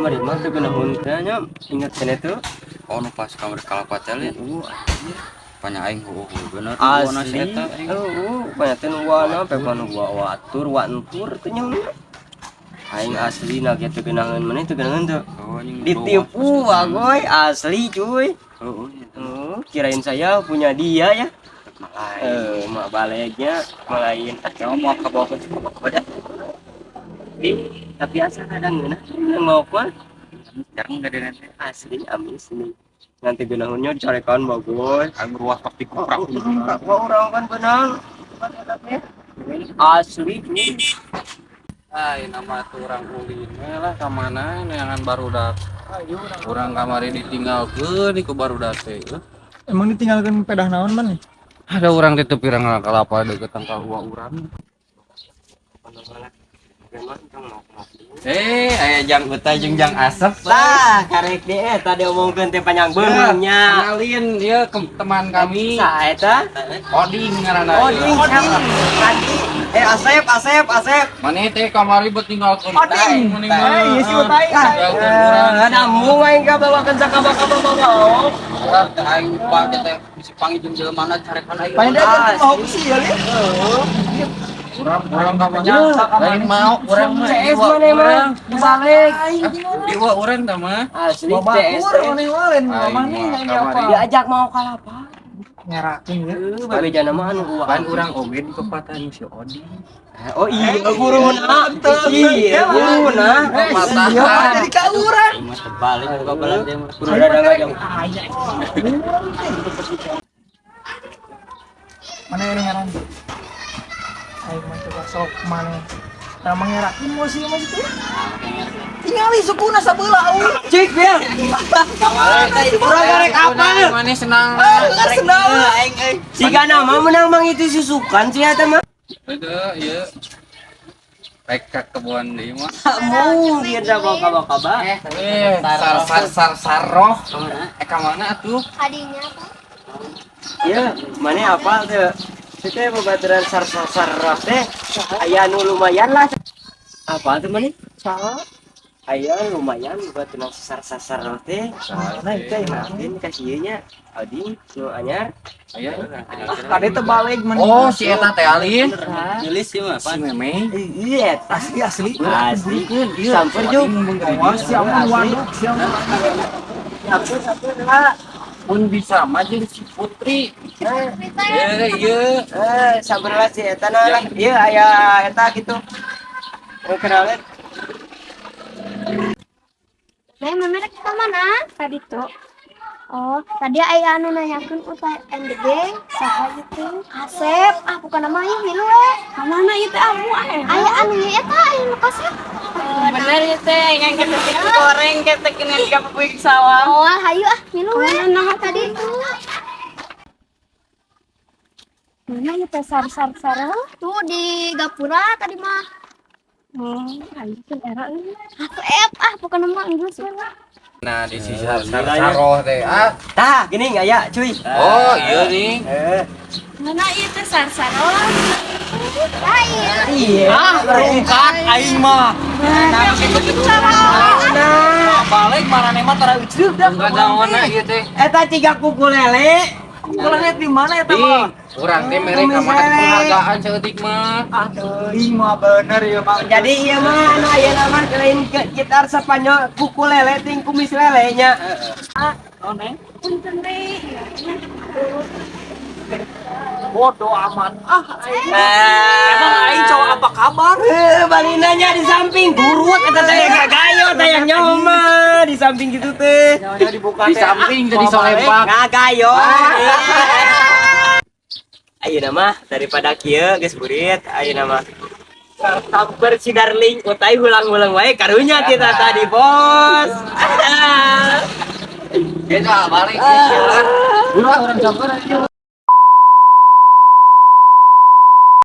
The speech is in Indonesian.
kamari mah teu geunahun teh nya inget keneh tuh. Oh nu pas kamari kalapat teh banyak aing bener Asli. Banyak teh nu wana pe panu watur wantur teh nya. Aing asli na kitu geunahun maneh teu geunahun teu. Ditipu agoy asli cuy. Kirain saya punya dia ya. Mak balegnya lain. Kamu mau ke bawah ke badan? Tapi asal kadang geunah mau mah Jarang enggak ada nanti. asli amis nih. Nanti geunahunnya dicarekan bagus. Aing ruas pasti kuprak. Orang kan benang. Asli cuy. Nama tuh orang ulin lah ke mana neangan barudak. Orang kamari ditinggalkeun ku barudak teh. Emang ditinggalkan pedah naon man nih? Ada orang di tepi rangka kelapa deket tangkal dua orang. Aya jang utah jeung jang asep. Lah, karek deh tadi omongkeun teh panjang beungnya. Kenalin dia teman kami. Saeta? Oding ngaranna. Oding. Asep. Maneh teh kamari betinggalkeun. Oding. Iya sih utai. Ada mu main ka bawakeun sakaba-kaba bawa. Aing lupa teh bisa panggil jeung jelema carekan aing. Panjang mau sih ya. Urang kamanya lain mau urang mah CS mana mah dibalik. Dewa urang tah mah. Asli Babakur CS. maneh walen mana yang apa? Diajak mau kalapa. Ngerakin ya. Babejana mah anu Kan urang oge di kepatan si Odi. Oh iya guruna. Iya guruna. Iya jadi ka urang. Mas terbalik buka balas dia mah. Guru dadang aja. Mana yang ngaran? Ayo mah coba sok mana. Tah mangerakin mau sih mah itu. Tingali sukuna sabeula Cik ya. Urang garek apa? Mana senang. senang. Jika nama menang mang itu susukan sih eta mah. Ada ieu. Rek ka kebun deui mah. Mu dia da bawa kaba. Saroh. Ka mana atuh? Adinya apa? Ya, mana apa tuh? Kita babaturan sar teh. Aya nu lumayan lah. Apa tuh mana? Salah. Aya lumayan babaturan sar teh. Nah itu ya. Ini kasihnya Adi nu anyar. Aya. Tadi terbalik man. Oh, si eta teh Alin. Nulis sih mah, Si Meme. Iya, asli. asli. Samper juk. Siapa waduk siapa? Satu lah. Pun bisa mah jeung si Putri. Iya. Samper lah si eta nah. Iya, aya eta gitu. Kenalan. Memerek ke mana? Tadi tuh. Oh, tadi aya anu nanyakeun utai NDG saha itu? Asep, bukan nama ieu milu we. Ka mana ieu teh amu aya anu nya eta aya nu kasep. Bener ya teh, yang kita goreng kita kena di kapuk sawah. Oh, hayu milu we. Nama tadi itu. Mana ieu teh sar tuh di gapura tadi mah. Hayu teh era euy. Bukan nama Inggris we. Nah, di sisi saroh teh. Tah, gini enggak ya, cuy? Oh, iya nih. Mana ieu teh sar-saro? Iya. Berungkat aing mah. Balik marane mah tara uceuk dah. Enggak naonna ieu teh. Eta ciga kuku lele. Kulihat di mana eta Ding, mah? urang teh mere ka mana penghargaan saeutik mah. Aing mah bener ya Bang. Jadi iya mah anu aya nama lain gitar Spanyol kuku lele ting kumis lelenya. Neng. Punten deui. Bodoh amat. Emang aing cowok apa kabar? Balinanya di samping burut eta teh gagayo teh yang nyoma di samping gitu teh. Jangan dibuka Di samping jadi solepak. Ngagayo. Ayeuna mah daripada kieu geus burit ayeuna mah. Sabar si darling utai hulang-hulang wae karunya kita tadi bos. Kita balik ke sila. Urang sabar.